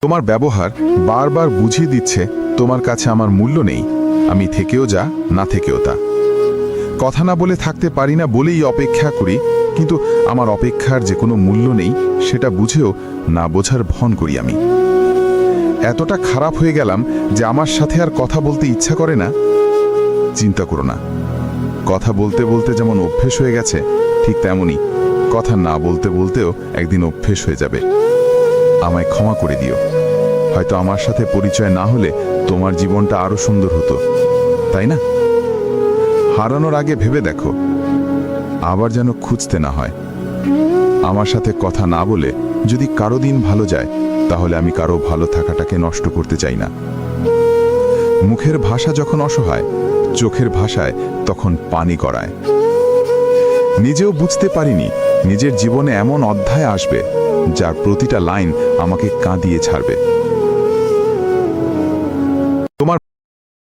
তোমার ব্যবহার বারবার বুঝিয়ে দিচ্ছে তোমার কাছে আমার মূল্য নেই। আমি থেকেও যা, না থেকেও তা। কথা না বলে থাকতে পারি না বলেই অপেক্ষা করি, কিন্তু আমার অপেক্ষার যে কোনো মূল্য নেই সেটা বুঝেও না বোঝার ভন করি আমি। এতটা খারাপ হয়ে গেলাম যে আমার সাথে আর কথা বলতে ইচ্ছা করে না। চিন্তা করো না, কথা বলতে বলতে যেমন অভ্যেস হয়ে গেছে, ঠিক তেমনই কথা না বলতে বলতেও একদিন অভ্যেস হয়ে যাবে। আমায় ক্ষমা করে দিও। হয়তো আমার সাথে পরিচয় না হলে তোমার জীবনটা আরো সুন্দর হতো, তাই না? হারানোর আগে ভেবে দেখো, আবার যেন খুঁজতে না হয়। আমার সাথে কথা না বলে যদি কারো দিন ভালো যায়, তাহলে আমি কারো ভালো থাকাটাকে নষ্ট করতে চাই না। মুখের ভাষা যখন অসহায়, চোখের ভাষায় তখন পানি গড়ায়। নিজেও বুঝতে পারিনি নিজের জীবনে এমন অধ্যায় আসবে যার প্রতিটা লাইন আমাকে কাঁদিয়ে ছাড়বে। তোমার